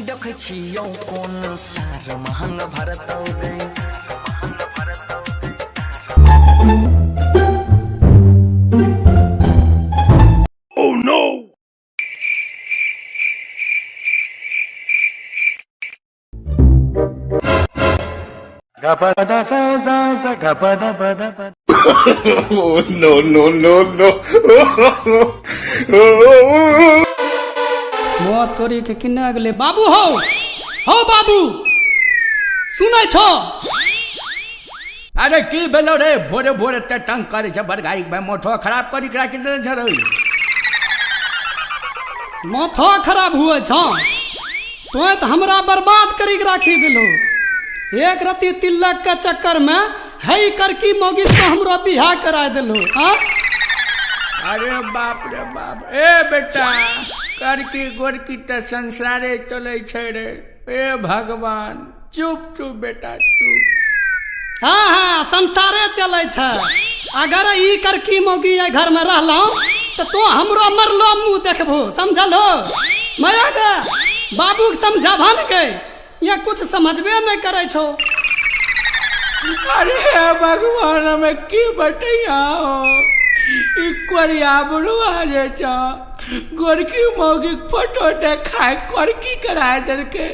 देखे छियौ कोन सार महंग भरत गई Oh no! Oh no! मौत तोरी के किन्ने गेले बाबू हो बाबू सुनै छो। अरे की भेलो रे भोरे भोरे ते तंग करे छ बरगाई में मोठो खराब करी करा के दे छ रे माथा खराब हुए छ तो हमरा बर्बाद करी के राखी दिलो। एक रति तिलक के चक्कर में हई करकी मोगिस को हमरो बियाह करा दिलो। हां अरे बाप रे बाप ए बेटा करकी गोरकी त संसारे चले छ रे ए भगवान चुप चुप बेटा चुप। हाँ संसारे चले छ। अगर ई करकी मोगी ये घर में रहलो तो हमरो मरलो मुंह देखबो समझलो। माया का बाबू के समझाभन गए ये कुछ समझबे नहीं करे छो। अरे भगवान हमें की बटैया इक्वरिया बुढ़वा जे छ गोरकी मोगी फोटो देखाय करकी कराय दे के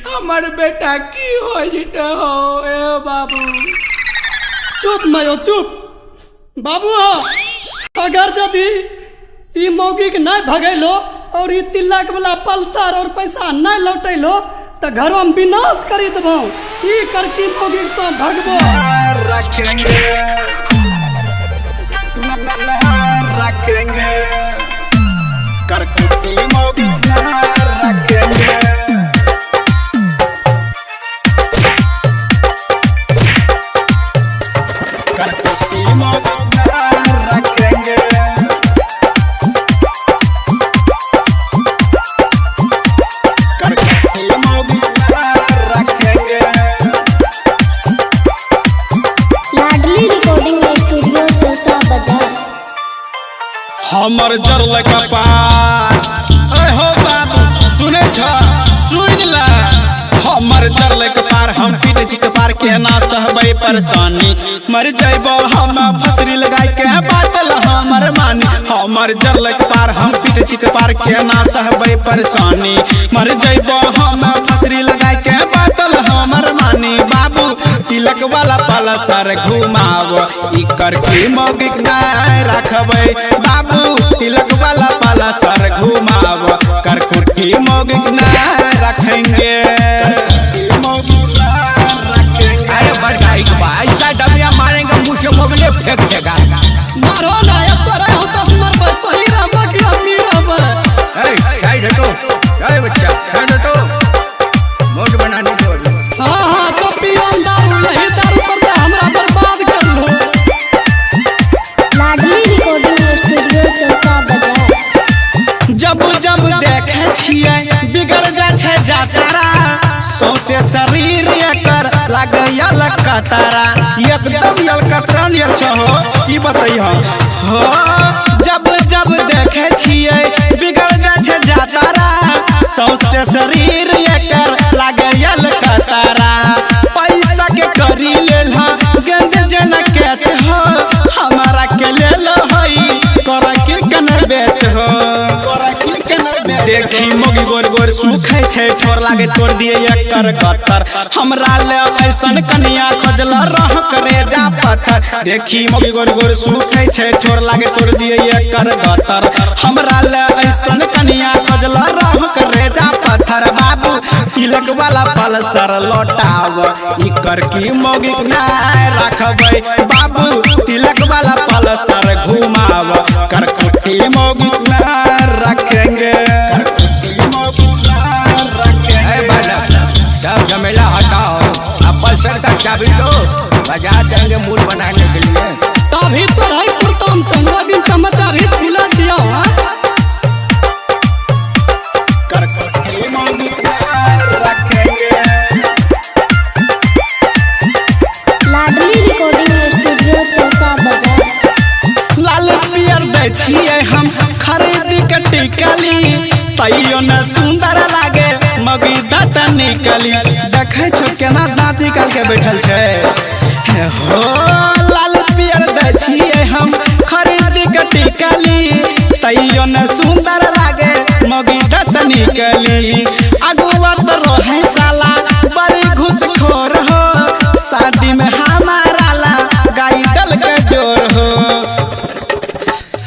हमर बेटा की हो जित हो ए बाबू। चुप मयो चुप बाबू हो। अगर यदि ई मौगी के नहीं भगैलो और ई तिलक वाला पल्सर और पैसा नहीं लौटैलो तो घरों में विनाश करी देबो। ई करकी मौगी को भगबो रखेंगे करकी मोगी रखेंगे करकी मोगी रखेंगे करकी मोगी रखेंगे। लाडली रिकॉर्डिंग स्टूडियो चौसा बाजार। हमर जरल कपार अरे हो बाबू सुने छ सुन ला हमर जरल कपार हम पीटे छी कपार के ना सहबै परेशानी मर जइबो हम फसरी लगाई के बातल हमर मानी। हमर जरल कपार हम पीटे छी कपार के ना सहबै परेशानी मर जइबो हम फसरी लगाई के बातल हमर मानी। बाबू तिलक वाला पल्सर घुमाव ई करकी मौगी ना रखबै बाबू तिलक वाला पल्सर घुमाव करकी मौगी ना रखेंगे अरे बरगाई के भाई ऐसा डबिया मारेंगे मुंह से मोगले फेंक देगा। मारो ना या तोरा हो तो मरबै पहिली रहबो कि अमीर रहबो। ए साइड हटो ए बच्चा साइड हटो मोट बनाने दो अभी। हाँ तो पियन दारू यही दारू पर तो हमरा बर्बाद कर लो। लाडली रिकॉर्डिंग स्टूडियो चौसा बाजार। जब जब देखे छियै बिगड़ जा छै जातारा सौसे शरीर एकर लागल कतारा एकदम यल कतरा नियर छ हो ई बतैया हो। जब जब देखे छियै बिगड़ जा छै जातारा सौसे शरीर एकर लागल कतारा पैसा के करी लेल गेंद जन के हो हमारा के लेल हई कर के कन बेच हो देखी मोगी गोर गोर सुखै छै ठोर लागे तोड़ दिए एकर गतर हमरा ले ऐसन कनिया खोजल रह करे जा पत्थर। देखी मोगी गोर गोर सुखै छै ठोर लागे तोड़ दिए एकर गतर हमरा ले ऐसन कनिया खोजल रह करे जा पत्थर। बाबू तिलक वाला पल्सर लौटाव ई करकी मोगी ना रखबै बाबू तिलक वाला पल्सर घुमाव करकी मोगी ना रखेंगे। सब झमेला हटाओ अब पल्सर का चाबी लो बजा देंगे मूड बनाने के लिए। तभी तो रही कुर्ताम चंद्रा दिन समाचार ही छिला छिया। करकी मोगी रखेंगे। लाडली रिकॉर्डिंग स्टूडियो चौसा बाजार। लाल पियर दै छियै हम खरीदी के टिकली तैयो न सुंदर लागे मगी निकली देखे छो केना दाँत निकाल के बैठल छै हो लाल पियर दै छियै हम खरीद के टिकली तैयो न सुंदर लागे मौगी दत निकली अगुआ तो रहे साला बड़ी घुसखोर हो शादी में हमारा ला गाई दल के जोर हो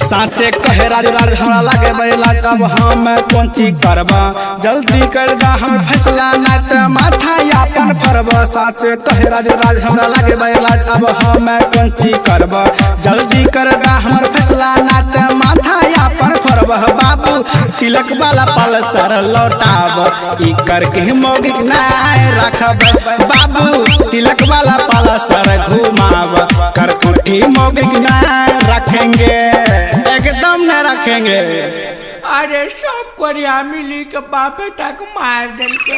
साचे कहे राज हमरा लागे बैला अब हम कौन चीज करबा जल्दी कर दा हम फैसला ना त माथा यापन फरबा साचे कहे राज हमरा लागे बैला अब हम कौन चीज करबा जल्दी कर दा हमर फैसला ना त माथा यापन फरबा बाबू तिलक वाला पल्सर लौटाब ई करके मौगी ना रखब बाबू तिलक वाला पल्सर घुमाव कर कुटी मौगी ना रखेंगे एकदम न रखेंगे। अरे सब कोरिया मिली के बाप बेटा को मार देल के